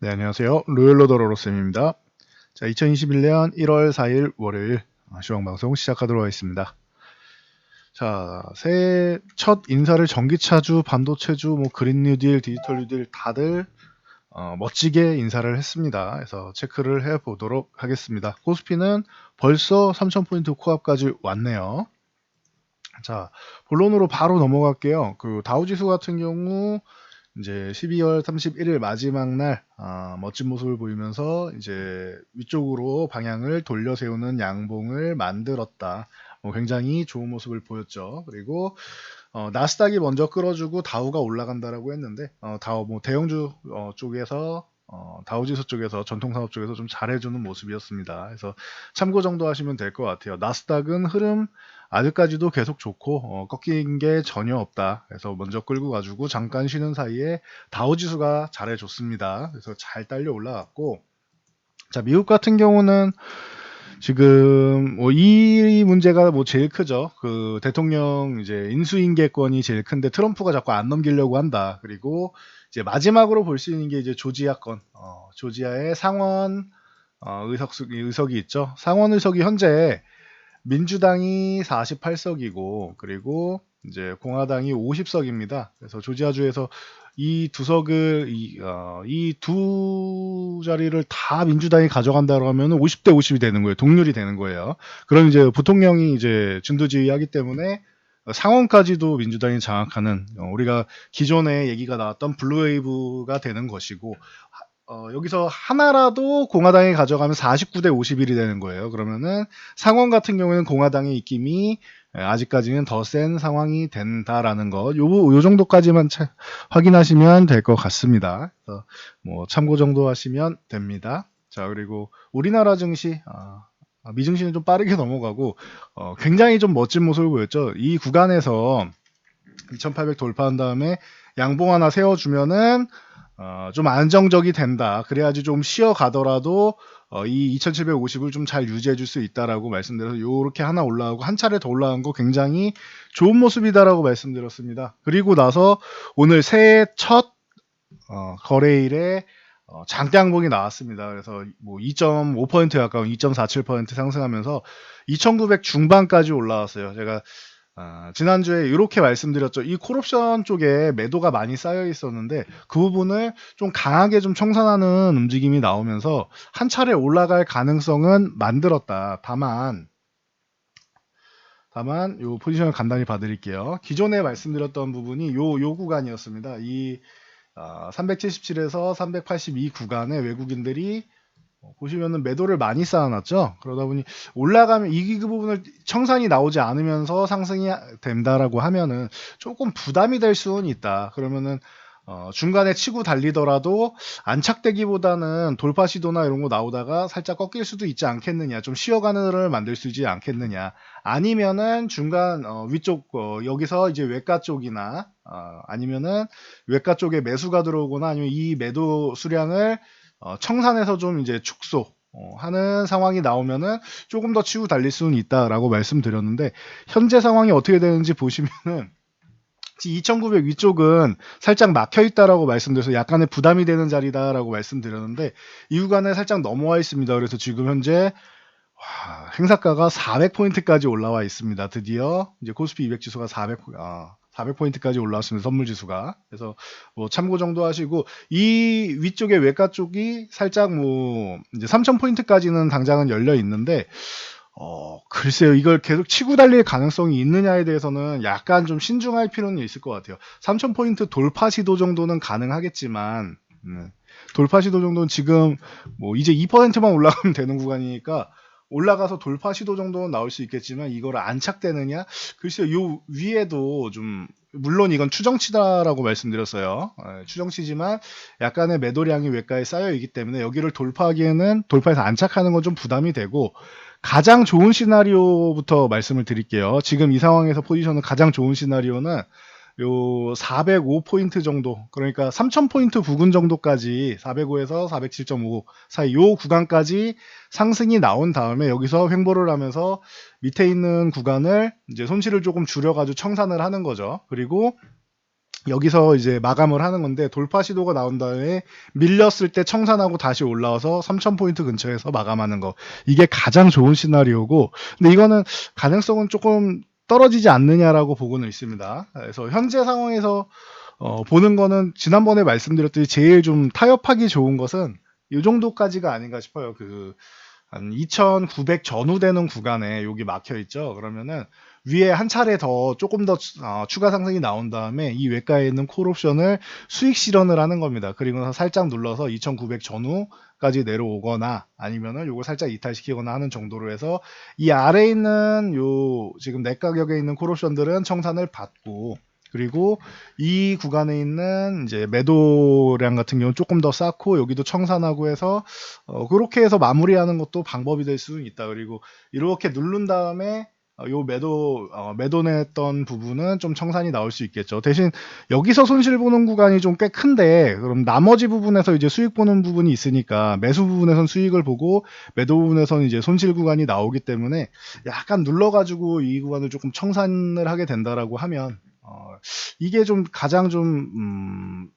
네, 안녕하세요. 로열로더로로쌤입니다. 자, 2021년 1월 4일 월요일 시황방송 시작하도록 하겠습니다. 자, 새해 첫 인사를 전기차주, 반도체주, 그린 뉴딜, 디지털 뉴딜 다들 멋지게 인사를 했습니다. 그래서 체크를 해보도록 하겠습니다. 코스피는 벌써 3,000포인트 코앞까지 왔네요. 자, 본론으로 바로 넘어갈게요. 그 다우지수 같은 경우 이제 12월 31일 마지막 날 멋진 모습을 보이면서 이제 위쪽으로 방향을 돌려 세우는 양봉을 만들었다. 굉장히 좋은 모습을 보였죠. 그리고 나스닥이 먼저 끌어주고 다우가 올라간다라고 했는데 다우 대형주 쪽에서 다우지수 쪽에서 전통산업 쪽에서 좀 잘해주는 모습이었습니다. 그래서 참고 정도 하시면 될 것 같아요. 나스닥은 흐름 아직까지도 계속 좋고 꺾인 게 전혀 없다. 그래서 먼저 끌고 가지고 잠깐 쉬는 사이에 다우지수가 잘해줬습니다. 그래서 잘 딸려 올라갔고, 자, 미국 같은 경우는 지금 이 문제가 제일 크죠. 그 대통령 이제 인수인계권이 제일 큰데 트럼프가 자꾸 안 넘기려고 한다. 그리고 이제 마지막으로 볼 수 있는 게 이제 조지아권, 조지아의 상원 의석이 있죠. 상원 의석이 현재 민주당이 48석이고 그리고 이제 공화당이 50석입니다. 그래서 조지아주에서 이 두 석을 이 두 자리를 다 민주당이 가져간다고 하면 50대 50이 되는 거예요. 동률이 되는 거예요. 그럼 이제 부통령이 이제 진두지휘하기 때문에 상원까지도 민주당이 장악하는 우리가 기존에 얘기가 나왔던 블루웨이브가 되는 것이고 여기서 하나라도 공화당이 가져가면 49대 51이 되는 거예요. 그러면은 상원 같은 경우에는 공화당의 입김이 아직까지는 더 센 상황이 된다라는 거, 요 정도까지만 확인하시면 될 것 같습니다. 그래서 참고 정도 하시면 됩니다. 자, 그리고 우리나라 증시, 미증시는 좀 빠르게 넘어가고, 굉장히 좀 멋진 모습을 보였죠. 이 구간에서 2800 돌파한 다음에 양봉 하나 세워주면은 좀 안정적이 된다. 그래야지 좀 쉬어가더라도 이 2750을 좀 잘 유지해 줄 수 있다라고 말씀드려서 요렇게 하나 올라가고 한 차례 더 올라간 거 굉장히 좋은 모습이다라고 말씀드렸습니다. 그리고 나서 오늘 새해 첫 거래일에 장대양봉이 나왔습니다. 그래서 2.5% 가까운 2.47% 상승하면서 2,900 중반까지 올라왔어요. 제가 지난주에 이렇게 말씀드렸죠. 이 콜옵션 쪽에 매도가 많이 쌓여 있었는데 그 부분을 좀 강하게 좀 청산하는 움직임이 나오면서 한 차례 올라갈 가능성은 만들었다. 다만 요 포지션을 간단히 봐드릴게요. 기존에 말씀드렸던 부분이 요 구간이었습니다. 이 377에서 382 구간에 외국인들이 보시면은 매도를 많이 쌓아놨죠. 그러다 보니 올라가면 그 부분을 청산이 나오지 않으면서 상승이 된다라고 하면은 조금 부담이 될 수는 있다. 그러면은 중간에 치고 달리더라도 안착되기보다는 돌파 시도나 이런 거 나오다가 살짝 꺾일 수도 있지 않겠느냐, 좀 쉬어가는 흐름을 만들 수 있지 않겠느냐, 아니면은 중간 위쪽 여기서 이제 외가 쪽이나 아니면은 외가 쪽에 매수가 들어오거나 아니면 이 매도 수량을 청산해서 좀 이제 축소 하는 상황이 나오면은 조금 더 치고 달릴 수는 있다라고 말씀드렸는데 현재 상황이 어떻게 되는지 보시면은 2,900 위쪽은 살짝 막혀 있다라고 말씀드려서 약간의 부담이 되는 자리다라고 말씀드렸는데 이 구간에 살짝 넘어와 있습니다. 그래서 지금 현재 행사가가 400포인트까지 올라와 있습니다. 드디어 이제 코스피 200 지수가 400포인트까지 올라왔습니다. 선물 지수가. 그래서 참고 정도 하시고 이 위쪽에 외가 쪽이 살짝 이제 3000포인트까지는 당장은 열려 있는데 글쎄요. 이걸 계속 치고 달릴 가능성이 있느냐에 대해서는 약간 좀 신중할 필요는 있을 것 같아요. 3000포인트 돌파 시도 정도는 가능하겠지만 돌파 시도 정도는 지금 이제 2%만 올라가면 되는 구간이니까 올라가서 돌파 시도 정도는 나올 수 있겠지만 이걸 안착되느냐? 글쎄요. 요 위에도 좀 물론 이건 추정치다라고 말씀드렸어요. 추정치지만 약간의 매도량이 외가에 쌓여 있기 때문에 여기를 돌파하기에는 돌파해서 안착하는 건 좀 부담이 되고 가장 좋은 시나리오부터 말씀을 드릴게요. 지금 이 상황에서 포지션은 가장 좋은 시나리오는 요 405포인트 정도, 그러니까 3000포인트 부근 정도까지 405에서 407.5 사이 요 구간까지 상승이 나온 다음에 여기서 횡보를 하면서 밑에 있는 구간을 이제 손실을 조금 줄여가지고 청산을 하는 거죠. 그리고 여기서 이제 마감을 하는 건데 돌파 시도가 나온 다음에 밀렸을 때 청산하고 다시 올라와서 3000포인트 근처에서 마감하는 거. 이게 가장 좋은 시나리오고 근데 이거는 가능성은 조금 떨어지지 않느냐라고 보고는 있습니다. 그래서 현재 상황에서 보는 거는 지난번에 말씀드렸듯이 제일 좀 타협하기 좋은 것은 이 정도까지가 아닌가 싶어요. 한 2900 전후 되는 구간에 여기 막혀 있죠. 그러면은 위에 한 차례 더 조금 더 추가 상승이 나온 다음에 이 외가에 있는 콜 옵션을 수익 실현을 하는 겁니다. 그리고 나서 살짝 눌러서 2900 전후까지 내려오거나 아니면은 요걸 살짝 이탈시키거나 하는 정도로 해서 이 아래에 있는 요 지금 넷 가격에 있는 콜 옵션들은 청산을 받고 그리고 이 구간에 있는 이제 매도량 같은 경우는 조금 더 쌓고 여기도 청산하고 해서 그렇게 해서 마무리하는 것도 방법이 될 수는 있다. 그리고 이렇게 누른 다음에 요 매도냈던 부분은 좀 청산이 나올 수 있겠죠. 대신 여기서 손실 보는 구간이 좀 꽤 큰데 그럼 나머지 부분에서 이제 수익 보는 부분이 있으니까 매수 부분에선 수익을 보고 매도 부분에서는 이제 손실 구간이 나오기 때문에 약간 눌러가지고 이 구간을 조금 청산을 하게 된다라고 하면 이게 좀 가장 좀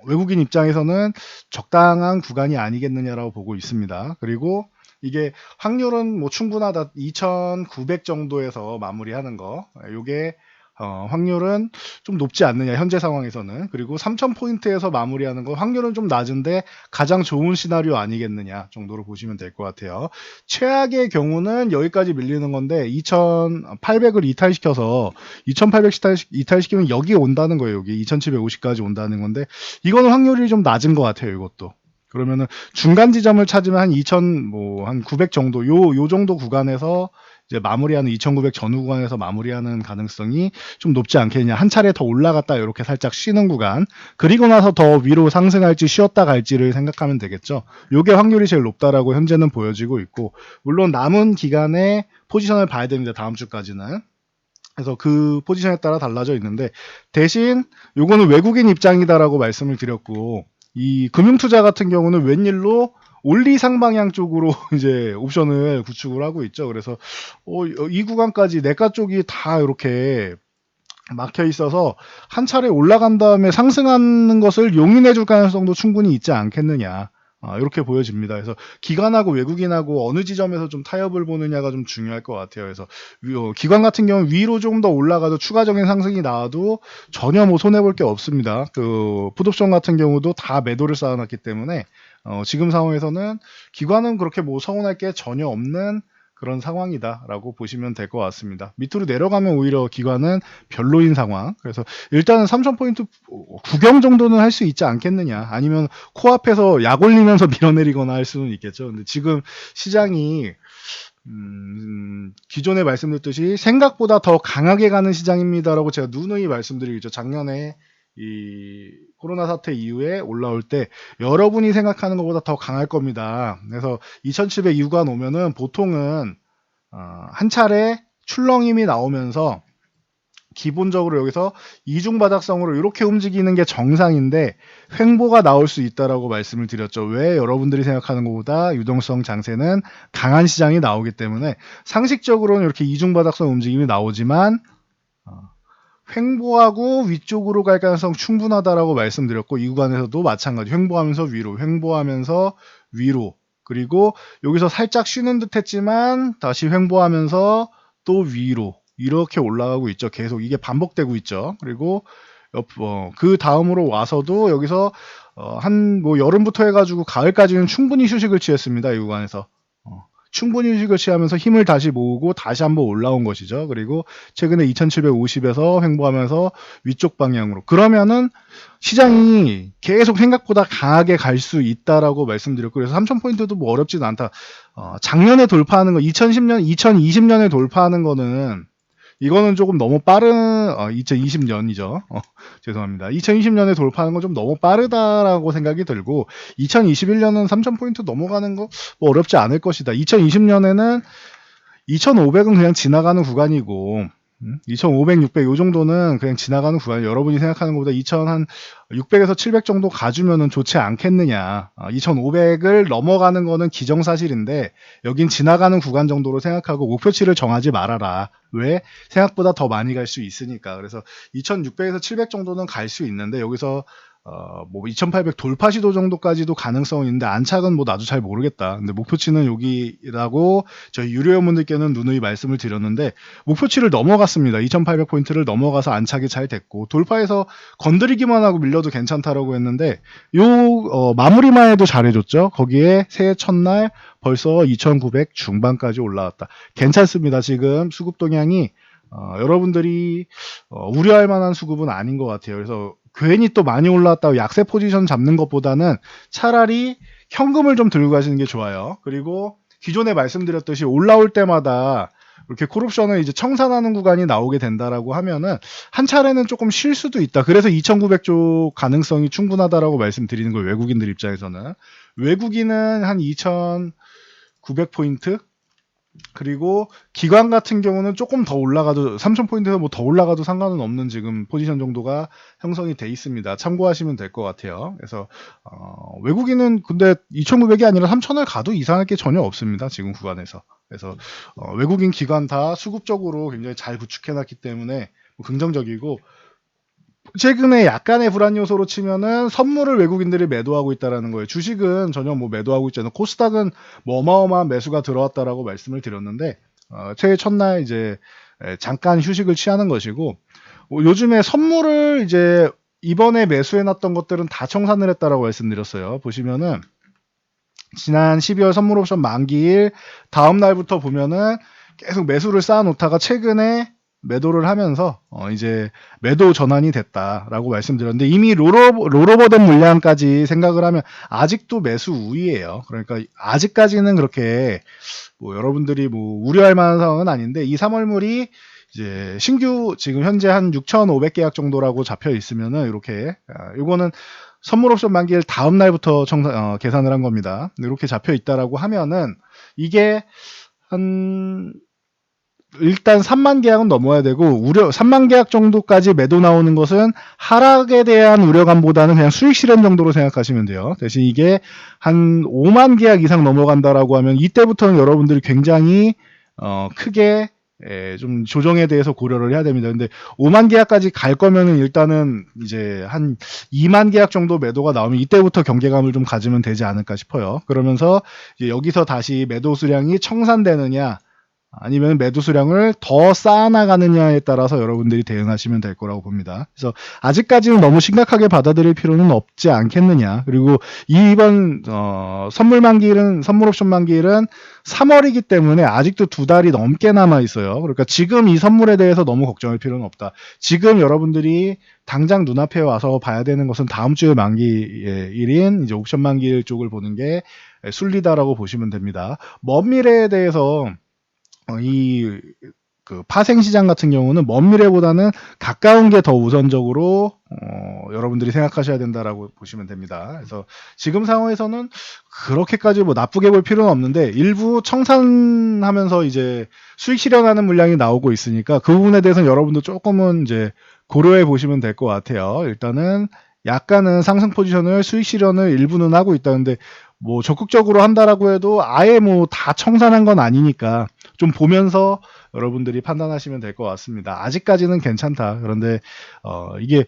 외국인 입장에서는 적당한 구간이 아니겠느냐라고 보고 있습니다. 그리고 이게 확률은 뭐 충분하다. 2,900 정도에서 마무리하는 거. 요게 확률은 좀 높지 않느냐 현재 상황에서는. 그리고 3,000포인트에서 마무리하는 거 확률은 좀 낮은데 가장 좋은 시나리오 아니겠느냐 정도로 보시면 될 것 같아요. 최악의 경우는 여기까지 밀리는 건데 2,800을 이탈시켜서 2,800 이탈시키면 여기 온다는 거예요. 여기 2,750까지 온다는 건데 이거는 확률이 좀 낮은 것 같아요. 이것도. 그러면은 중간 지점을 찾으면 한 2,000 뭐 한 900 정도 요 정도 구간에서 이제 마무리하는 2,900 전후 구간에서 마무리하는 가능성이 좀 높지 않겠냐. 한 차례 더 올라갔다 이렇게 살짝 쉬는 구간. 그리고 나서 더 위로 상승할지 쉬었다 갈지를 생각하면 되겠죠. 요게 확률이 제일 높다라고 현재는 보여지고 있고 물론 남은 기간에 포지션을 봐야 됩니다. 다음 주까지는. 그래서 그 포지션에 따라 달라져 있는데 대신 요거는 외국인 입장이다라고 말씀을 드렸고 이 금융투자 같은 경우는 웬일로 올리 상방향 쪽으로 이제 옵션을 구축을 하고 있죠. 그래서 이 구간까지 내가 쪽이 다 이렇게 막혀 있어서 한 차례 올라간 다음에 상승하는 것을 용인해 줄 가능성도 충분히 있지 않겠느냐. 이렇게 보여집니다. 그래서 기관하고 외국인하고 어느 지점에서 좀 타협을 보느냐가 좀 중요할 것 같아요. 그래서 기관 같은 경우는 위로 조금 더 올라가도 추가적인 상승이 나와도 전혀 뭐 손해볼 게 없습니다. 풋옵션 같은 경우도 다 매도를 쌓아놨기 때문에 지금 상황에서는 기관은 그렇게 뭐 서운할 게 전혀 없는 그런 상황이다라고 보시면 될 것 같습니다. 밑으로 내려가면 오히려 기관은 별로인 상황. 그래서 일단은 3,000포인트 구경 정도는 할 수 있지 않겠느냐. 아니면 코앞에서 약 올리면서 밀어내리거나 할 수는 있겠죠. 근데 지금 시장이 기존에 말씀드렸듯이 생각보다 더 강하게 가는 시장입니다라고 제가 누누이 말씀드리고 있죠. 작년에 이 코로나 사태 이후에 올라올 때 여러분이 생각하는 것보다 더 강할 겁니다. 그래서 2,700 이후가 오면은 보통은 한 차례 출렁임이 나오면서 기본적으로 여기서 이중바닥성으로 이렇게 움직이는 게 정상인데 횡보가 나올 수 있다라고 말씀을 드렸죠. 왜 여러분들이 생각하는 것보다 유동성 장세는 강한 시장이 나오기 때문에 상식적으로는 이렇게 이중바닥성 움직임이 나오지만 횡보하고 위쪽으로 갈 가능성 충분하다라고 말씀드렸고 이 구간에서도 마찬가지 횡보하면서 위로 횡보하면서 위로 그리고 여기서 살짝 쉬는 듯 했지만 다시 횡보하면서 또 위로 이렇게 올라가고 있죠. 계속 이게 반복되고 있죠. 그리고 그 다음으로 와서도 여기서 한 뭐 여름부터 해가지고 가을까지는 충분히 휴식을 취했습니다. 이 구간에서 충분히 휴식을 취하면서 힘을 다시 모으고 다시 한번 올라온 것이죠. 그리고 최근에 2750에서 횡보하면서 위쪽 방향으로. 그러면은 시장이 계속 생각보다 강하게 갈 수 있다라고 말씀드렸고, 그래서 3000포인트도 뭐 어렵지는 않다. 작년에 돌파하는 거, 2010년, 2020년에 돌파하는 거는 이거는 조금 너무 빠른 2020년이죠. 죄송합니다. 2020년에 돌파하는 건 좀 너무 빠르다라고 생각이 들고 2021년은 3000포인트 넘어가는 거 뭐 어렵지 않을 것이다. 2020년에는 2500은 그냥 지나가는 구간이고 2500, 600 요 정도는 그냥 지나가는 구간. 여러분이 생각하는 것보다 2600에서 700 정도 가주면은 좋지 않겠느냐. 2500을 넘어가는 거는 기정사실인데 여긴 지나가는 구간 정도로 생각하고 목표치를 정하지 말아라. 왜? 생각보다 더 많이 갈 수 있으니까. 그래서 2600에서 700 정도는 갈 수 있는데 여기서 뭐 2800 돌파 시도 정도까지도 가능성은 있는데 안착은 뭐 나도 잘 모르겠다. 근데 목표치는 여기라고 저희 유료회원분들께는 누누이 말씀을 드렸는데 목표치를 넘어갔습니다. 2800포인트를 넘어가서 안착이 잘 됐고 돌파해서 건드리기만 하고 밀려도 괜찮다라고 했는데 마무리만 해도 잘해줬죠. 거기에 새해 첫날 벌써 2900 중반까지 올라왔다. 괜찮습니다. 지금 수급 동향이 여러분들이 우려할 만한 수급은 아닌 것 같아요. 그래서 괜히 또 많이 올라왔다고 약세 포지션 잡는 것보다는 차라리 현금을 좀 들고 가시는 게 좋아요. 그리고 기존에 말씀드렸듯이 올라올 때마다 이렇게 콜옵션을 이제 청산하는 구간이 나오게 된다라고 하면은 한 차례는 조금 쉴 수도 있다. 그래서 2900쪽 가능성이 충분하다라고 말씀드리는 거예요. 외국인들 입장에서는. 외국인은 한 2900포인트? 그리고 기관 같은 경우는 조금 더 올라가도 3000포인트에서 뭐 더 올라가도 상관은 없는 지금 포지션 정도가 형성이 돼 있습니다. 참고하시면 될 것 같아요. 그래서 외국인은 근데 2900이 아니라 3000을 가도 이상할 게 전혀 없습니다. 지금 구간에서. 그래서 외국인 기관 다 수급적으로 굉장히 잘 구축해놨기 때문에 뭐 긍정적이고 최근에 약간의 불안 요소로 치면은 선물을 외국인들이 매도하고 있다라는 거예요. 주식은 전혀 뭐 매도하고 있지 않아요. 코스닥은 뭐 어마어마한 매수가 들어왔다라고 말씀을 드렸는데 새해 첫날 이제 잠깐 휴식을 취하는 것이고 요즘에 선물을 이제 이번에 매수해놨던 것들은 다 청산을 했다라고 말씀드렸어요. 보시면은 지난 12월 선물 옵션 만기일 다음 날부터 보면은 계속 매수를 쌓아놓다가 최근에 매도를 하면서 이제 매도 전환이 됐다라고 말씀드렸는데 이미 롤오버된 물량까지 생각을 하면 아직도 매수 우위예요. 그러니까 아직까지는 그렇게 뭐 여러분들이 뭐 우려할 만한 상황은 아닌데 이 3월물이 이제 신규 지금 현재 한 6,500계약 정도라고 잡혀 있으면은 이렇게 요거는 선물 옵션 만기일 다음 날부터 계산을 한 겁니다. 이렇게 잡혀 있다라고 하면은 이게 한 일단 3만 계약은 넘어야 되고 3만 계약 정도까지 매도 나오는 것은 하락에 대한 우려감보다는 그냥 수익 실현 정도로 생각하시면 돼요. 대신 이게 한 5만 계약 이상 넘어간다라고 하면 이때부터는 여러분들이 굉장히 크게 좀 조정에 대해서 고려를 해야 됩니다. 근데 5만 계약까지 갈 거면은 일단은 이제 한 2만 계약 정도 매도가 나오면 이때부터 경계감을 좀 가지면 되지 않을까 싶어요. 그러면서 이제 여기서 다시 매도 수량이 청산되느냐 아니면 매도 수량을 더 쌓아나가느냐에 따라서 여러분들이 대응하시면 될 거라고 봅니다. 그래서 아직까지는 너무 심각하게 받아들일 필요는 없지 않겠느냐. 그리고 이번 선물 옵션 만기일은 3월이기 때문에 아직도 2달이 넘게 남아 있어요. 그러니까 지금 이 선물에 대해서 너무 걱정할 필요는 없다. 지금 여러분들이 당장 눈앞에 와서 봐야 되는 것은 다음 주의 만기일인 이제 옵션 만기일 쪽을 보는 게 순리다라고 보시면 됩니다. 먼 미래에 대해서 그 파생시장 같은 경우는 먼 미래보다는 가까운 게 더 우선적으로 여러분들이 생각하셔야 된다라고 보시면 됩니다. 그래서 지금 상황에서는 그렇게까지 뭐 나쁘게 볼 필요는 없는데 일부 청산하면서 이제 수익 실현하는 물량이 나오고 있으니까 그 부분에 대해서는 여러분도 조금은 이제 고려해 보시면 될 것 같아요. 일단은 약간은 상승 포지션을 수익 실현을 일부는 하고 있다는데 뭐 적극적으로 한다라고 해도 아예 뭐 다 청산한 건 아니니까 좀 보면서 여러분들이 판단하시면 될 것 같습니다. 아직까지는 괜찮다. 그런데 이게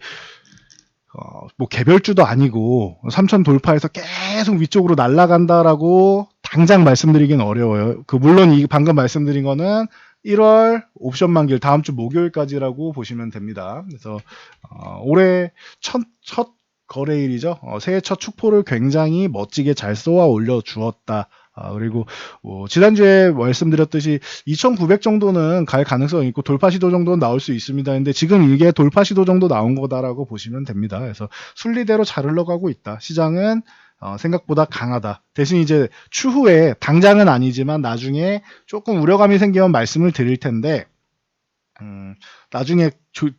뭐 개별주도 아니고 3천 돌파해서 계속 위쪽으로 날아간다라고 당장 말씀드리긴 어려워요. 물론 이 방금 말씀드린 거는 1월 옵션 만기일 다음 주 목요일까지라고 보시면 됩니다. 그래서 올해 첫 거래일이죠. 새해 첫 축포를 굉장히 멋지게 잘 쏘아 올려 주었다. 그리고 지난주에 말씀드렸듯이 2,900 정도는 갈 가능성이 있고 돌파 시도 정도는 나올 수 있습니다. 근데 지금 이게 돌파 시도 정도 나온 거다라고 보시면 됩니다. 그래서 순리대로 잘 흘러가고 있다. 시장은 생각보다 강하다. 대신 이제 추후에 당장은 아니지만 나중에 조금 우려감이 생기면 말씀을 드릴 텐데 나중에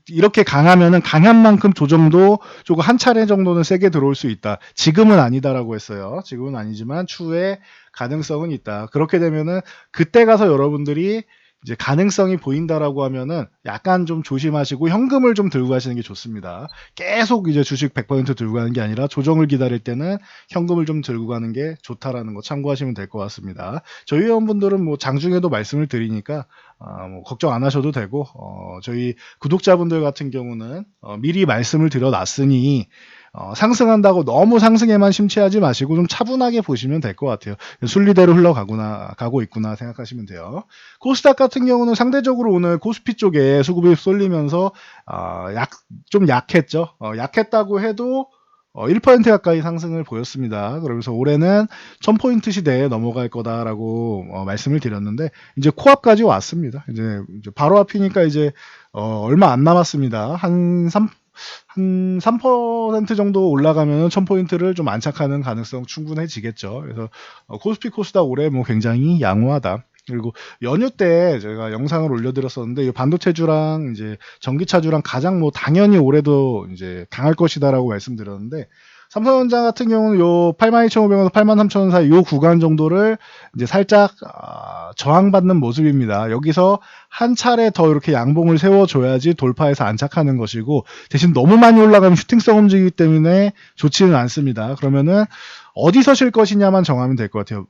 이렇게 강하면은 강한 만큼 조정도 조금 한 차례 정도는 세게 들어올 수 있다. 지금은 아니다라고 했어요. 지금은 아니지만 추후에 가능성은 있다. 그렇게 되면은 그때 가서 여러분들이 이제 가능성이 보인다라고 하면은 약간 좀 조심하시고 현금을 좀 들고 가시는 게 좋습니다. 계속 이제 주식 100% 들고 가는 게 아니라 조정을 기다릴 때는 현금을 좀 들고 가는 게 좋다라는 거 참고하시면 될 것 같습니다. 저희 회원분들은 뭐 장중에도 말씀을 드리니까 뭐 걱정 안 하셔도 되고 저희 구독자분들 같은 경우는 미리 말씀을 드려놨으니 상승한다고 너무 상승에만 심취하지 마시고 좀 차분하게 보시면 될 것 같아요. 순리대로 가고 있구나 생각하시면 돼요. 코스닥 같은 경우는 상대적으로 오늘 코스피 쪽에 수급이 쏠리면서 좀 약했죠. 약했다고 해도 1% 가까이 상승을 보였습니다. 그러면서 올해는 1000포인트 시대에 넘어갈 거다라고 말씀을 드렸는데 이제 코앞까지 왔습니다. 이제 바로 앞이니까 이제 얼마 안 남았습니다. 한 3% 정도 올라가면 1000포인트를 좀 안착하는 가능성 충분해지겠죠. 그래서 코스피 코스닥 올해 뭐 굉장히 양호하다. 그리고 연휴 때 제가 영상을 올려드렸었는데 이 반도체주랑 이제 전기차주랑 가장 뭐 당연히 올해도 이제 강할 것이다라고 말씀드렸는데 삼성전자 같은 경우는 요 82,500원에서 83,000원 사이 요 구간 정도를 이제 살짝 저항받는 모습입니다. 여기서 한 차례 더 이렇게 양봉을 세워줘야지 돌파해서 안착하는 것이고 대신 너무 많이 올라가면 슈팅성 움직이기 때문에 좋지는 않습니다. 그러면은 어디서 쉴 것이냐만 정하면 될 것 같아요.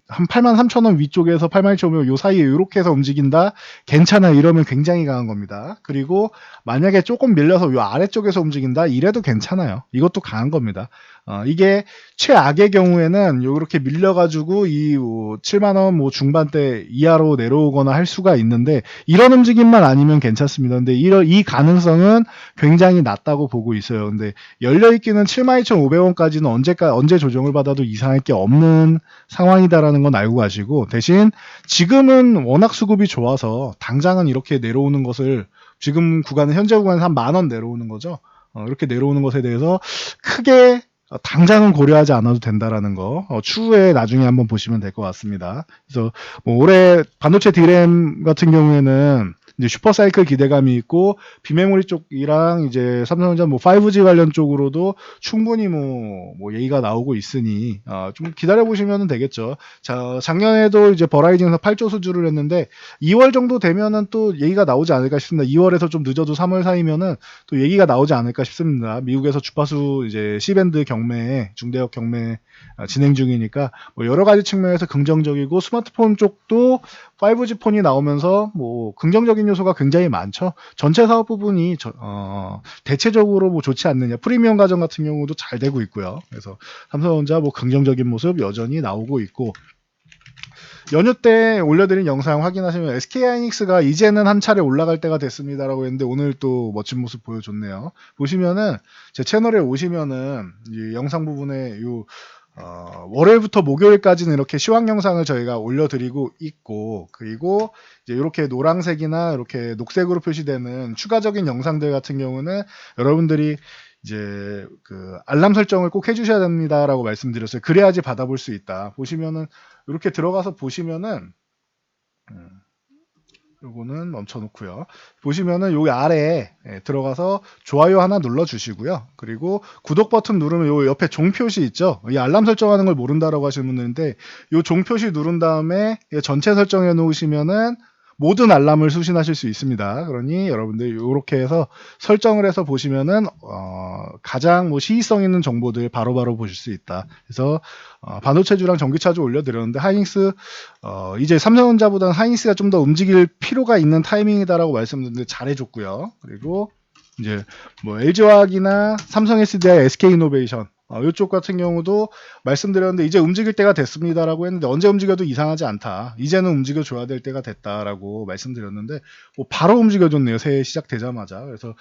한 83,000원 위쪽에서 82,500원 요 사이에 이렇게 해서 움직인다 괜찮아 이러면 굉장히 강한 겁니다. 그리고 만약에 조금 밀려서 요 아래쪽에서 움직인다 이래도 괜찮아요. 이것도 강한 겁니다. 이게 최악의 경우에는 요렇게 밀려가지고 이 7만원 뭐 중반대 이하로 내려오거나 할 수가 있는데 이런 움직임만 아니면 괜찮습니다. 근데 이 가능성은 굉장히 낮다고 보고 있어요. 근데 열려있기는 72,500원까지는 언제 조정을 받아도 이상할 게 없는 상황이다라는 건 알고 가시고 대신 지금은 워낙 수급이 좋아서 당장은 이렇게 내려오는 것을 지금 구간은 현재 구간에서 한 10,000원 내려오는 거죠. 이렇게 내려오는 것에 대해서 크게 당장은 고려하지 않아도 된다라는 거 추후에 나중에 한번 보시면 될 것 같습니다. 그래서 뭐 올해 반도체 디램 같은 경우에는 이제 슈퍼사이클 기대감이 있고 비메모리 쪽이랑 이제 삼성전자 뭐 5G 관련 쪽으로도 충분히 뭐 얘기가 나오고 있으니 좀 기다려 보시면 되겠죠. 자, 작년에도 이제 버라이즌에서 8조 수주를 했는데 2월 정도 되면은 또 얘기가 나오지 않을까 싶습니다. 2월에서 좀 늦어도 3월 사이면은 또 얘기가 나오지 않을까 싶습니다. 미국에서 주파수 이제 C밴드 경매, 중대역 경매 진행 중이니까 뭐 여러 가지 측면에서 긍정적이고 스마트폰 쪽도 5G 폰이 나오면서 뭐 긍정적인 요소가 굉장히 많죠. 전체 사업 부분이 대체적으로 뭐 좋지 않느냐. 프리미엄 가전 같은 경우도 잘 되고 있고요. 그래서 삼성전자 뭐 긍정적인 모습 여전히 나오고 있고 연휴 때 올려드린 영상 확인하시면 SK하이닉스가 이제는 한 차례 올라갈 때가 됐습니다라고 했는데 오늘 또 멋진 모습 보여줬네요. 보시면은 제 채널에 오시면은 이 영상 부분에 월요일부터 목요일까지는 이렇게 시황 영상을 저희가 올려드리고 있고 그리고 이제 이렇게 노란색이나 이렇게 녹색으로 표시되는 추가적인 영상들 같은 경우는 여러분들이 이제 그 알람 설정을 꼭 해주셔야 됩니다라고 말씀드렸어요. 그래야지 받아볼 수 있다. 보시면은 이렇게 들어가서 보시면은 요거는 멈춰놓고요. 보시면은 여기 아래에 들어가서 좋아요 하나 눌러주시고요. 그리고 구독 버튼 누르면 요 옆에 종 표시 있죠. 이 알람 설정하는 걸 모른다라고 하시는 분들인데 요 종 표시 누른 다음에 전체 설정해 놓으시면은 모든 알람을 수신하실 수 있습니다. 그러니 여러분들 이렇게 해서 설정을 해서 보시면은 가장 뭐 시의성 있는 정보들 바로바로 보실 수 있다. 그래서 반도체주랑 전기차주 올려드렸는데 하이닉스 이제 삼성전자보다는 하이닉스가 좀 더 움직일 필요가 있는 타이밍이다라고 말씀드렸는데 잘해줬고요. 그리고 이제 뭐 LG화학이나 삼성 SDI, SK이노베이션 이쪽 같은 경우도 말씀드렸는데 이제 움직일 때가 됐습니다라고 했는데 언제 움직여도 이상하지 않다. 이제는 움직여줘야 될 때가 됐다라고 말씀드렸는데 뭐 바로 움직여줬네요. 새해 시작되자마자. 그래서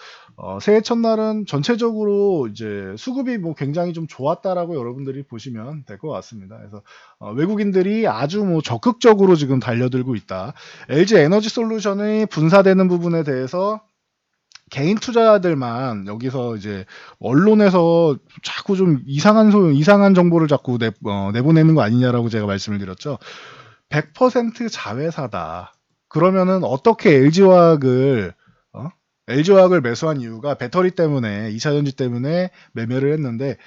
새해 첫날은 전체적으로 이제 수급이 뭐 굉장히 좀 좋았다라고 여러분들이 보시면 될 것 같습니다. 그래서 외국인들이 아주 뭐 적극적으로 지금 달려들고 있다. LG 에너지 솔루션의 분사되는 부분에 대해서 개인 투자자들만 여기서 이제 언론에서 자꾸 좀 이상한 정보를 자꾸 내보내는 거 아니냐라고 제가 말씀을 드렸죠. 100% 자회사다. 그러면은 어떻게 LG화학을 매수한 이유가 배터리 때문에 2차전지 때문에 매매를 했는데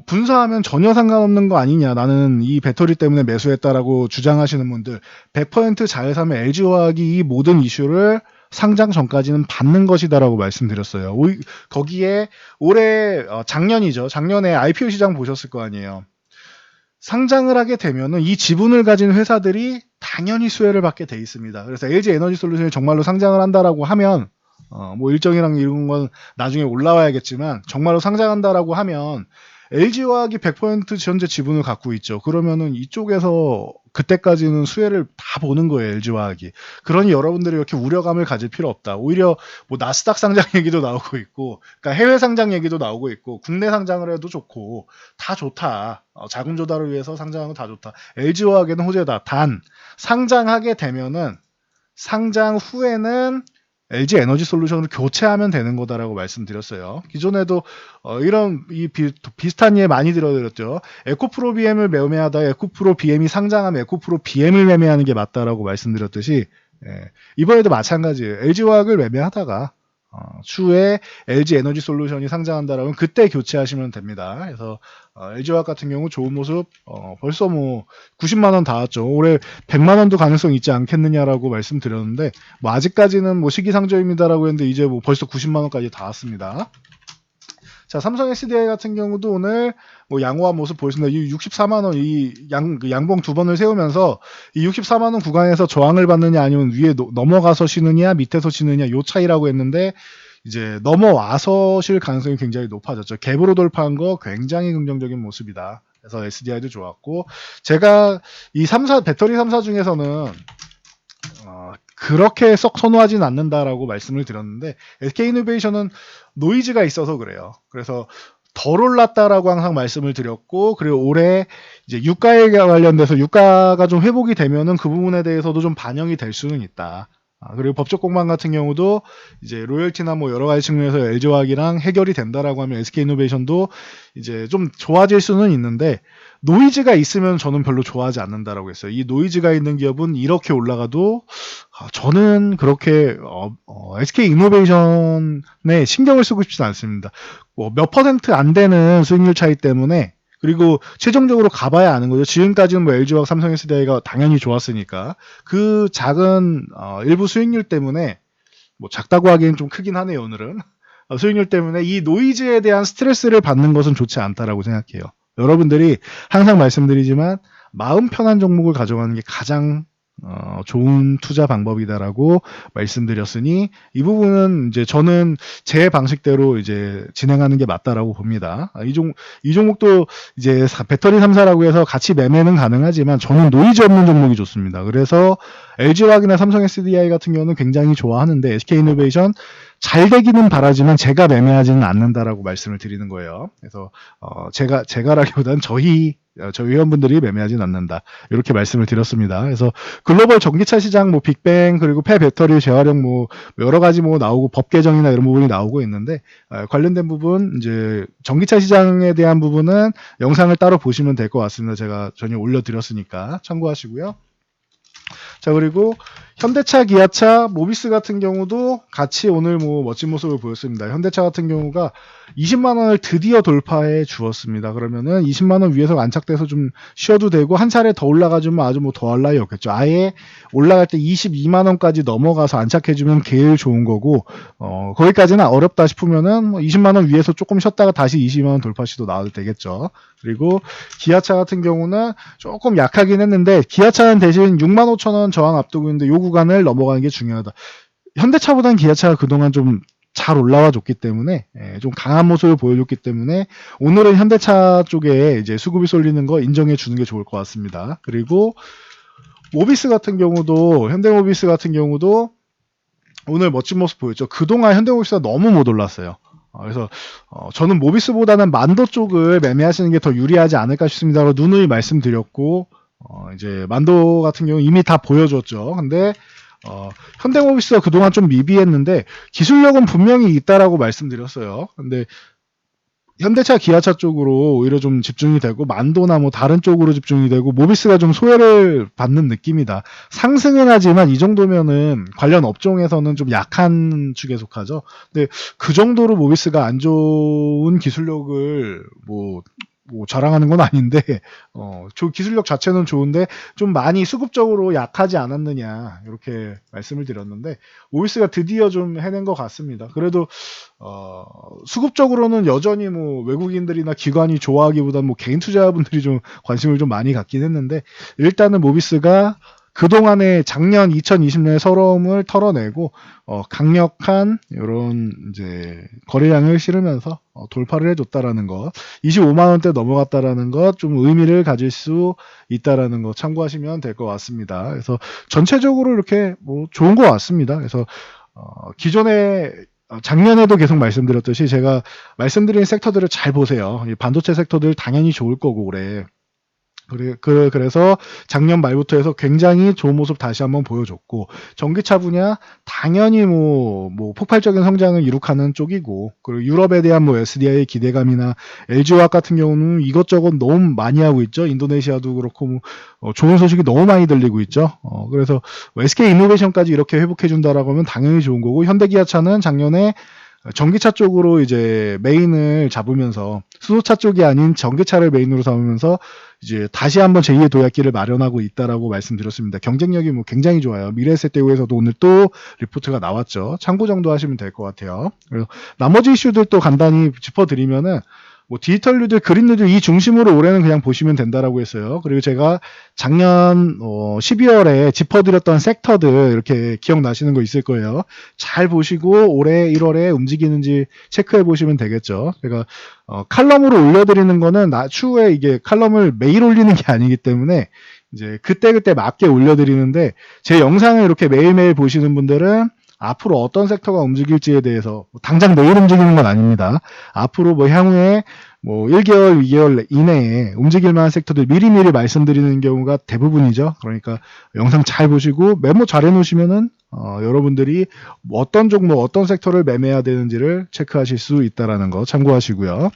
분사하면 전혀 상관없는 거 아니냐. 나는 이 배터리 때문에 매수했다라고 주장하시는 분들 100%잘 사면 LG화학이 이 모든 이슈를 상장 전까지는 받는 것이다라고 말씀드렸어요. 거기에 올해 작년이죠. 작년에 IPO 시장 보셨을 거 아니에요. 상장을 하게 되면은 이 지분을 가진 회사들이 당연히 수혜를 받게 돼 있습니다. 그래서 LG 에너지 솔루션이 정말로 상장을 한다라고 하면 뭐 일정이랑 이런 건 나중에 올라와야겠지만 정말로 상장한다라고 하면 LG화학이 100% 현재 지분을 갖고 있죠. 그러면은 이쪽에서 그때까지는 수혜를 다 보는 거예요, LG화학이. 그러니 여러분들이 이렇게 우려감을 가질 필요 없다. 오히려 뭐 나스닥 상장 얘기도 나오고 있고, 그러니까 해외 상장 얘기도 나오고 있고, 국내 상장을 해도 좋고 다 좋다. 자금 조달을 위해서 상장하는 거 다 좋다. LG화학에는 호재다. 단 상장하게 되면은 상장 후에는 LG 에너지 솔루션을 교체하면 되는 거다라고 말씀드렸어요. 기존에도 이런 비슷한 예 많이 들어드렸죠. 에코프로 BM을 매매하다 에코프로 BM이 상장하면 에코프로 BM을 매매하는 게 맞다라고 말씀드렸듯이 이번에도 마찬가지예요. LG화학을 매매하다가 추후에 LG 에너지 솔루션이 상장한다라면 그때 교체하시면 됩니다. 그래서 LG화학 같은 경우 좋은 모습 벌써 뭐 90만 원 닿았죠. 올해 100만 원도 가능성 있지 않겠느냐라고 말씀드렸는데 뭐 아직까지는 뭐 시기상조입니다라고 했는데 이제 뭐 벌써 90만 원까지 닿았습니다. 자, 삼성 SDI 같은 경우도 오늘 뭐 양호한 모습 보였습니다. 이 64만 원 이 양봉 두 번을 세우면서 이 64만 원 구간에서 저항을 받느냐 아니면 위에 넘어가서 쉬느냐 밑에서 쉬느냐 요 차이라고 했는데 이제 넘어와서 쉴 가능성이 굉장히 높아졌죠. 갭으로 돌파한 거 굉장히 긍정적인 모습이다. 그래서 SDI도 좋았고 제가 이 배터리 3사 중에서는 그렇게 썩 선호하진 않는다라고 말씀을 드렸는데 SK이노베이션은 노이즈가 있어서 그래요. 그래서 덜 올랐다라고 항상 말씀을 드렸고 그리고 올해 이제 유가에 관련돼서 유가가 좀 회복이 되면은 그 부분에 대해서도 좀 반영이 될 수는 있다. 그리고 법적 공방 같은 경우도 이제 로열티나 뭐 여러 가지 측면에서 LG화학이랑 해결이 된다라고 하면 SK이노베이션도 이제 좀 좋아질 수는 있는데 노이즈가 있으면 저는 별로 좋아하지 않는다라고 했어요. 이 노이즈가 있는 기업은 이렇게 올라가도 저는 그렇게 SK이노베이션에 신경을 쓰고 싶지 않습니다. 뭐 몇 퍼센트 안 되는 수익률 차이 때문에 그리고 최종적으로 가봐야 아는 거죠. 지금까지는 뭐 LG화학, 삼성 SDI가 당연히 좋았으니까 그 작은 일부 수익률 때문에 뭐 작다고 하기엔 좀 크긴 하네요. 오늘은 수익률 때문에 이 노이즈에 대한 스트레스를 받는 것은 좋지 않다라고 생각해요. 여러분들이 항상 말씀드리지만 마음 편한 종목을 가져가는 게 가장 좋은 투자 방법이다라고 말씀드렸으니 이 부분은 이제 저는 제 방식대로 이제 진행하는 게 맞다라고 봅니다. 이 종목도 이제 배터리 3사라고 해서 같이 매매는 가능하지만 저는 노이즈 없는 종목이 좋습니다. 그래서 LG화학이나 삼성 SDI 같은 경우는 굉장히 좋아하는데 SK이노베이션 잘 되기는 바라지만 제가 매매하지는 않는다라고 말씀을 드리는 거예요. 그래서 제가라기보다는 저희 회원분들이 매매하지는 않는다. 이렇게 말씀을 드렸습니다. 그래서 글로벌 전기차 시장 뭐 빅뱅 그리고 폐배터리 재활용 뭐 여러 가지 뭐 나오고 법 개정이나 이런 부분이 나오고 있는데 관련된 부분 이제 전기차 시장에 대한 부분은 영상을 따로 보시면 될 것 같습니다. 제가 전혀 올려드렸으니까 참고하시고요. 자, 그리고 현대차, 기아차, 모비스 같은 경우도 같이 오늘 뭐 멋진 모습을 보였습니다. 현대차 같은 경우가 20만 원을 드디어 돌파해 주었습니다. 그러면은 20만 원 위에서 안착돼서 좀 쉬어도 되고 한 차례 더 올라가주면 아주 뭐 더할 나위 없겠죠. 아예 올라갈 때 22만 원까지 넘어가서 안착해주면 제일 좋은 거고 거기까지는 어렵다 싶으면은 뭐 20만 원 위에서 조금 쉬었다가 다시 20만 원 돌파 시도 나와도 되겠죠. 그리고 기아차 같은 경우는 조금 약하긴 했는데 기아차는 대신 6만 5천 원 저항 앞두고 있는데 요 구간을 넘어가는 게 중요하다. 현대차보다는 기아차가 그동안 좀 잘 올라와 줬기 때문에 좀 강한 모습을 보여줬기 때문에 오늘은 현대차 쪽에 이제 수급이 쏠리는 거 인정해 주는 게 좋을 것 같습니다. 그리고 모비스 같은 경우도 현대모비스 같은 경우도 오늘 멋진 모습 보였죠. 그동안 현대모비스가 너무 못 올랐어요. 그래서 저는 모비스보다는 만도 쪽을 매매하시는 게 더 유리하지 않을까 싶습니다. 누누이 말씀드렸고 이제 만도 같은 경우 이미 다 보여줬죠. 근데 현대모비스가 그동안 좀 미비했는데 기술력은 분명히 있다라고 말씀드렸어요. 근데 현대차, 기아차 쪽으로 오히려 좀 집중이 되고 만도나 뭐 다른 쪽으로 집중이 되고 모비스가 좀 소외를 받는 느낌이다. 상승은 하지만 이 정도면은 관련 업종에서는 좀 약한 축에 속하죠. 근데 그 정도로 모비스가 안 좋은 기술력을 뭐 뭐 자랑하는 건 아닌데 기술력 자체는 좋은데 좀 많이 수급적으로 약하지 않았느냐 이렇게 말씀을 드렸는데 OS가 드디어 좀 해낸 것 같습니다. 그래도 수급적으로는 여전히 뭐 외국인들이나 기관이 좋아하기보단 뭐 개인 투자자분들이 좀 관심을 좀 많이 갖긴 했는데 일단은 모비스가 그동안의 작년 2020년의 서러움을 털어내고 강력한 이런 이제 거래량을 실으면서 돌파를 해줬다라는 것, 25만 원대 넘어갔다라는 것 좀 의미를 가질 수 있다라는 거 참고하시면 될 것 같습니다. 그래서 전체적으로 이렇게 뭐 좋은 것 같습니다. 그래서 기존에 작년에도 계속 말씀드렸듯이 제가 말씀드린 섹터들을 잘 보세요. 이 반도체 섹터들 당연히 좋을 거고 올해. 그래서 작년 말부터 해서 굉장히 좋은 모습 다시 한번 보여줬고, 전기차 분야 당연히 뭐 폭발적인 성장을 이룩하는 쪽이고, 그리고 유럽에 대한 뭐 SDI의 기대감이나 LG화학 같은 경우는 이것저것 너무 많이 하고 있죠. 인도네시아도 그렇고, 좋은 소식이 너무 많이 들리고 있죠. 그래서 SK 이노베이션까지 이렇게 회복해준다라고 하면 당연히 좋은 거고, 현대기아차는 작년에 전기차 쪽으로 이제 메인을 잡으면서 수소차 쪽이 아닌 전기차를 메인으로 삼으면서 이제 다시 한번 제2의 도약기를 마련하고 있다라고 말씀드렸습니다. 경쟁력이 뭐 굉장히 좋아요. 미래에셋대우에서도 오늘 또 리포트가 나왔죠. 참고 정도 하시면 될 것 같아요. 그래서 나머지 이슈들 또 간단히 짚어드리면은 뭐 디지털 뉴들, 그린 뉴들 이 중심으로 올해는 그냥 보시면 된다라고 했어요. 그리고 제가 작년 12월에 짚어드렸던 섹터들 이렇게 기억나시는 거 있을 거예요. 잘 보시고 올해 1월에 움직이는지 체크해 보시면 되겠죠. 제가 칼럼으로 올려드리는 거는 추후에 이게 칼럼을 매일 올리는 게 아니기 때문에 이제 그때그때 맞게 올려드리는데 제 영상을 이렇게 매일매일 보시는 분들은 앞으로 어떤 섹터가 움직일지에 대해서 당장 내일 움직이는 건 아닙니다. 앞으로 뭐 향후에 뭐 1개월, 2개월 이내에 움직일 만한 섹터들 미리미리 말씀드리는 경우가 대부분이죠. 그러니까 영상 잘 보시고 메모 잘 해놓으시면은 여러분들이 어떤 종목, 어떤 섹터를 매매해야 되는지를 체크하실 수 있다라는 거 참고하시고요.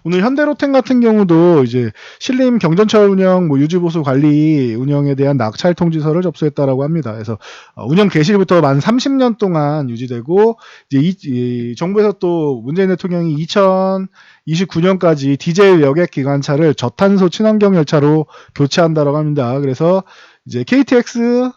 오늘 현대로템 같은 경우도 이제 신림 경전철 운영 뭐 유지 보수 관리 운영에 대한 낙찰 통지서를 접수했다라고 합니다. 그래서 운영 개시부터 만 30년 동안 유지되고 이제 이 정부에서 또 문재인 대통령이 2029년까지 디젤 여객 기관차를 저탄소 친환경 열차로 교체한다라고 합니다. 그래서 이제 KTX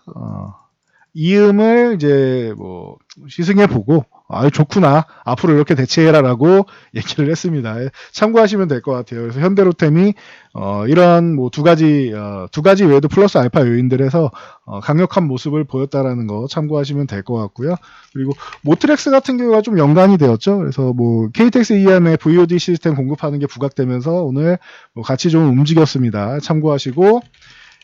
이음을 이제 뭐 시승해 보고 좋구나 앞으로 이렇게 대체해라라고 얘기를 했습니다. 참고하시면 될 것 같아요. 그래서 현대로템이 이런 뭐 두 가지 외에도 플러스 알파 요인들에서 강력한 모습을 보였다라는 거 참고하시면 될 것 같고요. 그리고 모트렉스 같은 경우가 좀 연관이 되었죠. 그래서 뭐 KTX EM의 VOD 시스템 공급하는 게 부각되면서 오늘 뭐 같이 좀 움직였습니다. 참고하시고.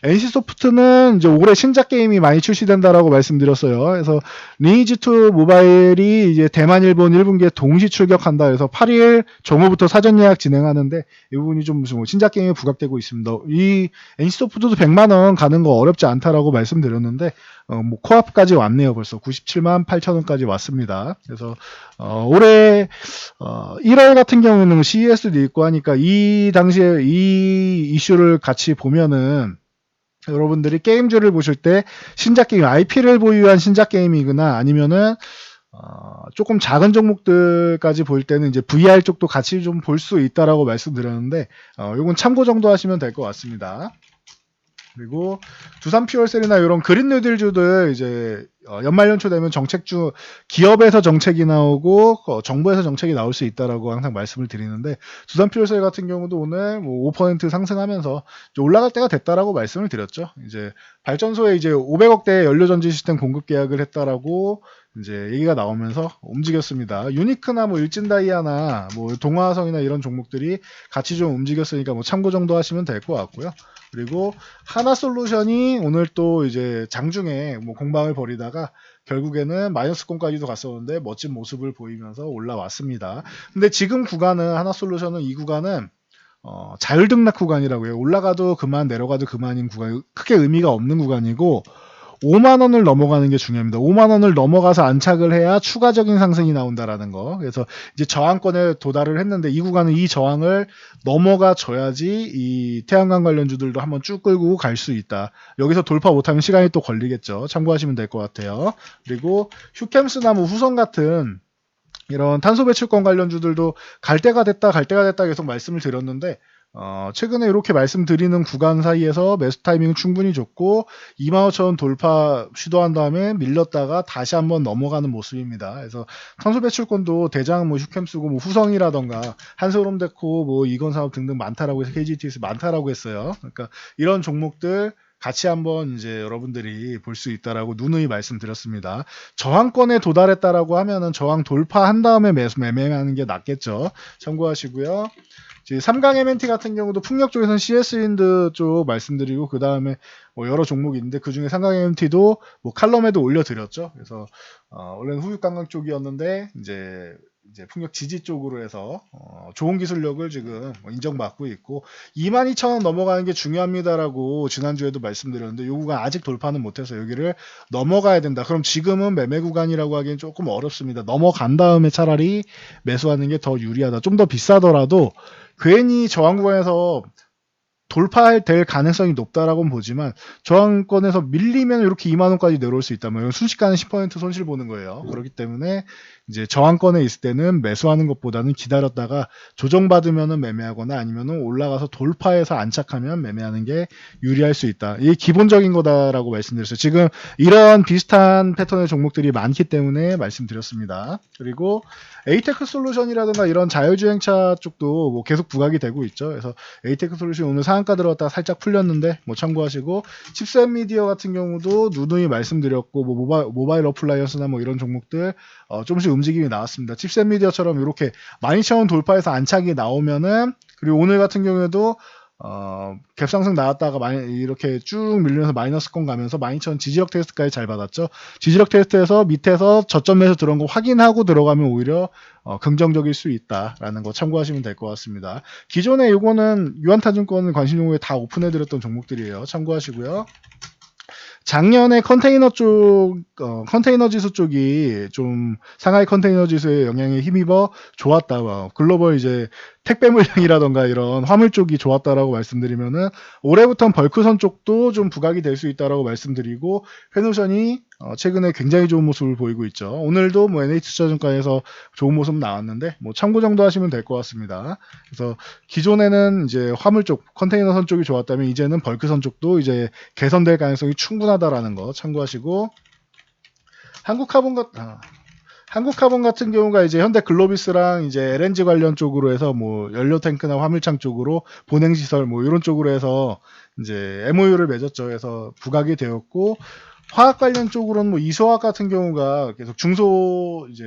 NC소프트는 이제 올해 신작 게임이 많이 출시된다라고 말씀드렸어요. 그래서 리니지2 모바일이 이제 대만, 일본 1분기에 동시 출격한다. 그래서 8일 정오부터 사전 예약 진행하는데 이 부분이 좀 신작 게임에 부각되고 있습니다. 이 NC소프트도 100만 원 가는 거 어렵지 않다라고 말씀드렸는데 뭐 코앞까지 왔네요. 벌써 97만 8천 원까지 왔습니다. 그래서 올해 1월 같은 경우는 CES도 있고 하니까 이 당시에 이 이슈를 같이 보면은 여러분들이 게임주를 보실 때 신작 게임, IP를 보유한 신작 게임이거나 아니면은 조금 작은 종목들까지 볼 때는 이제 VR 쪽도 같이 좀 볼 수 있다라고 말씀드렸는데 요건 참고 정도 하시면 될 것 같습니다. 그리고 두산 퓨얼셀이나 이런 그린 뉴딜주들 이제 연말 연초 되면 정책주 기업에서 정책이 나오고 정부에서 정책이 나올 수 있다라고 항상 말씀을 드리는데 두산 퓨얼셀 같은 경우도 오늘 뭐 5% 상승하면서 이제 올라갈 때가 됐다라고 말씀을 드렸죠. 이제 발전소에 이제 500억대 연료 전지 시스템 공급 계약을 했다라고 이제 얘기가 나오면서 움직였습니다. 유니크나 뭐 일진다이아나 뭐 동화성이나 이런 종목들이 같이 좀 움직였으니까 뭐 참고 정도 하시면 될 것 같고요. 그리고 하나솔루션이 오늘 또 이제 장중에 뭐 공방을 벌이다가 결국에는 마이너스권까지도 갔었는데 멋진 모습을 보이면서 올라왔습니다. 근데 지금 구간은 하나솔루션은 이 구간은 자율등락 구간이라고 해요. 올라가도 그만 내려가도 그만인 구간, 크게 의미가 없는 구간이고 5만 원을 넘어가는 게 중요합니다. 5만 원을 넘어가서 안착을 해야 추가적인 상승이 나온다라는 거. 그래서 이제 저항권에 도달을 했는데 이 구간은 이 저항을 넘어가 줘야지 이 태양광 관련주들도 한번 쭉 끌고 갈 수 있다. 여기서 돌파 못하면 시간이 또 걸리겠죠. 참고하시면 될 것 같아요. 그리고 휴캠스나 뭐 후성 같은 이런 탄소 배출권 관련주들도 갈 때가 됐다 계속 말씀을 드렸는데 최근에 이렇게 말씀드리는 구간 사이에서 매수 타이밍은 충분히 좋고 25,000원 돌파 시도한 다음에 밀렸다가 다시 한번 넘어가는 모습입니다. 그래서 탄소 배출권도 대장 뭐 휴캠쓰고 뭐 후성이라던가 한솔홈데코 뭐 이건사업 등등 많다라고 해서 KGTS 많다라고 했어요. 그러니까 이런 종목들 같이 한번 이제 여러분들이 볼 수 있다라고 누누이 말씀드렸습니다. 저항권에 도달했다라고 하면은 저항 돌파한 다음에 매매하는 게 낫겠죠. 참고하시고요. 3강 MNT 같은 경우도 풍력 쪽에서는 CS윈드 쪽 말씀드리고 그 다음에 뭐 여러 종목이 있는데 그 중에 3강 MNT도 뭐 칼럼에도 올려드렸죠. 그래서 원래는 후육관광 쪽이었는데 이제 풍력 지지 쪽으로 해서 좋은 기술력을 지금 인정받고 있고 22,000원 넘어가는 게 중요합니다라고 지난주에도 말씀드렸는데 요 구간 아직 돌파는 못해서 여기를 넘어가야 된다. 그럼 지금은 매매 구간이라고 하기엔 조금 어렵습니다. 넘어간 다음에 차라리 매수하는 게 더 유리하다. 좀 더 비싸더라도 괜히 저항 구간에서 돌파될 가능성이 높다라고는 보지만 저항권에서 밀리면 이렇게 2만 원까지 내려올 수 있다면 순식간에 10% 손실 보는 거예요. 그렇기 때문에 이제 저항권에 있을 때는 매수하는 것보다는 기다렸다가 조정받으면은 매매하거나 아니면은 올라가서 돌파해서 안착하면 매매하는 게 유리할 수 있다. 이게 기본적인 거다라고 말씀드렸어요. 지금 이런 비슷한 패턴의 종목들이 많기 때문에 말씀드렸습니다. 그리고 에이테크 솔루션이라든가 이런 자율주행차 쪽도 뭐 계속 부각이 되고 있죠. 그래서 에이테크 솔루션 오늘 상한가 들어갔다가 살짝 풀렸는데 뭐 참고하시고 칩셋 미디어 같은 경우도 누누이 말씀드렸고 뭐 모바일 어플라이언스나 뭐 이런 종목들 조금씩 움직임이 나왔습니다. 칩셋 미디어처럼 이렇게 12,000원 돌파해서 안착이 나오면은 그리고 오늘 같은 경우에도 갭상승 나왔다가 이렇게 쭉 밀리면서 마이너스권 가면서 12,000 지지력 테스트까지 잘 받았죠. 지지력 테스트에서 밑에서 저점에서 들어온 거 확인하고 들어가면 오히려 긍정적일 수 있다라는 거 참고하시면 될 것 같습니다. 기존에 이거는 유한타증권 관심 종목에 다 오픈해드렸던 종목들이에요. 참고하시고요. 작년에 컨테이너 쪽, 컨테이너 지수 쪽이 좀 상하이 컨테이너 지수의 영향에 힘입어 좋았다. 글로벌 이제 택배 물량이라던가 이런 화물 쪽이 좋았다라고 말씀드리면은 올해부터는 벌크선 쪽도 좀 부각이 될 수 있다라고 말씀드리고 페노션이 최근에 굉장히 좋은 모습을 보이고 있죠. 오늘도 뭐 NH투자증권에서 좋은 모습 나왔는데 뭐 참고 정도 하시면 될 것 같습니다. 그래서 기존에는 이제 화물 쪽, 컨테이너선 쪽이 좋았다면 이제는 벌크선 쪽도 이제 개선될 가능성이 충분하다라는 거 참고하시고 한국카본 같은 경우가 이제 현대 글로비스랑 이제 LNG 관련 쪽으로 해서 뭐 연료 탱크나 화물창 쪽으로 보냉 시설 뭐 이런 쪽으로 해서 이제 MOU를 맺었죠. 그래서 부각이 되었고 화학 관련 쪽으로는 뭐 이소화학 같은 경우가 계속 중소 이제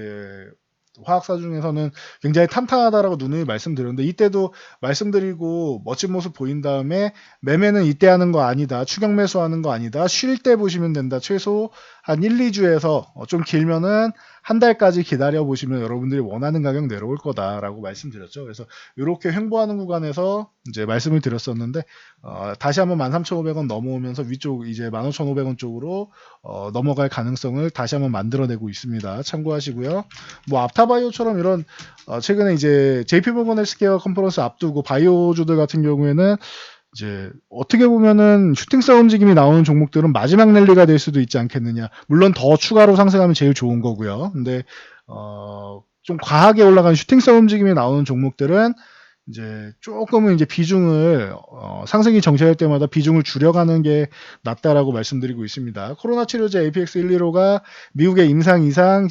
화학사 중에서는 굉장히 탄탄하다라고 누누이 말씀드렸는데 이때도 말씀드리고 멋진 모습 보인 다음에 매매는 이때 하는 거 아니다. 추격 매수하는 거 아니다. 쉴 때 보시면 된다. 최소 한 1, 2주에서 좀 길면은 한 달까지 기다려 보시면 여러분들이 원하는 가격 내려올 거다라고 말씀드렸죠. 그래서 이렇게 횡보하는 구간에서 이제 말씀을 드렸었는데 다시 한번 13,500원 넘어오면서 위쪽 이제 15,500원 쪽으로 넘어갈 가능성을 다시 한번 만들어내고 있습니다. 참고하시고요. 뭐 앞타바이오처럼 이런 최근에 이제 JP모건 헬스케어 컨퍼런스 앞두고 바이오주들 같은 경우에는 이제 어떻게 보면은 슈팅스타 움직임이 나오는 종목들은 마지막 랠리가 될 수도 있지 않겠느냐. 물론 더 추가로 상승하면 제일 좋은 거고요. 근데 좀 과하게 올라가는 슈팅스타 움직임이 나오는 종목들은 이제 조금은 이제 비중을 상승이 정체할 때마다 비중을 줄여가는 게 낫다라고 말씀드리고 있습니다. 코로나 치료제 APX115가 미국의 임상 이상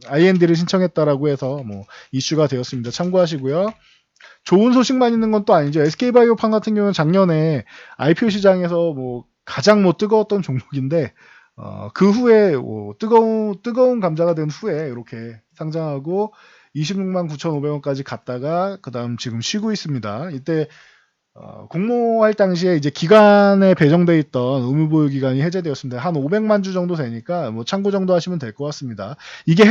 IND를 신청했다라고 해서 뭐 이슈가 되었습니다. 참고하시고요. 좋은 소식만 있는 건 또 아니죠. SK바이오팜 같은 경우는 작년에 IPO 시장에서 뭐 가장 뭐 뜨거웠던 종목인데 그 후에 뜨거운 감자가 된 후에 이렇게 상장하고 26만 9,500원까지 갔다가 그다음 지금 쉬고 있습니다. 이때 공모할 당시에 이제 기간에 배정돼 있던 의무 보유 기간이 해제되었습니다. 한 500만 주 정도 되니까 뭐 참고 정도 하시면 될 것 같습니다. 이게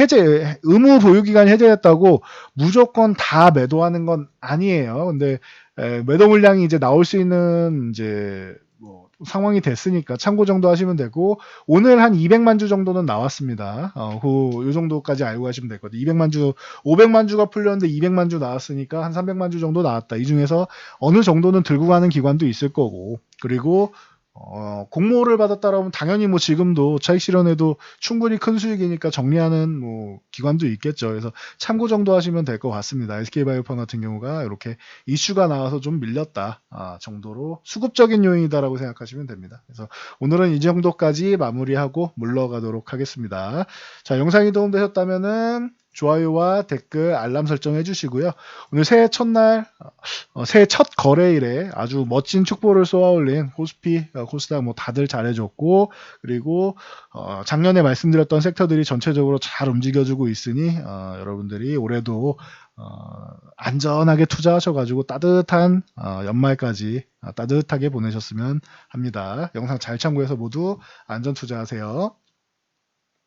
의무 보유 기간이 해제됐다고 무조건 다 매도하는 건 아니에요. 근데 매도 물량이 이제 나올 수 있는 이제 뭐 상황이 됐으니까 참고 정도 하시면 되고 오늘 한 200만 주 정도는 나왔습니다. 요 정도까지 알고 가시면 될 것 같아요. 200만 주, 500만 주가 풀렸는데 200만 주 나왔으니까 한 300만 주 정도 나왔다. 이 중에서 어느 정도는 들고 가는 기관도 있을 거고 그리고 공모를 받았다라면 당연히 뭐 지금도 차익 실현에도 충분히 큰 수익이니까 정리하는 뭐 기관도 있겠죠. 그래서 참고 정도 하시면 될 것 같습니다. SK바이오팜 같은 경우가 이렇게 이슈가 나와서 좀 밀렸다 정도로 수급적인 요인이다라고 생각하시면 됩니다. 그래서 오늘은 이 정도까지 마무리하고 물러가도록 하겠습니다. 자, 영상이 도움되셨다면은 좋아요와 댓글, 알람 설정해 주시고요. 오늘 새해 첫날, 새해 첫 거래일에 아주 멋진 축보를 쏘아올린 코스피, 코스닥 뭐 다들 잘해줬고, 그리고 작년에 말씀드렸던 섹터들이 전체적으로 잘 움직여주고 있으니 여러분들이 올해도 안전하게 투자하셔가지고 따뜻한 연말까지 따뜻하게 보내셨으면 합니다. 영상 잘 참고해서 모두 안전 투자하세요.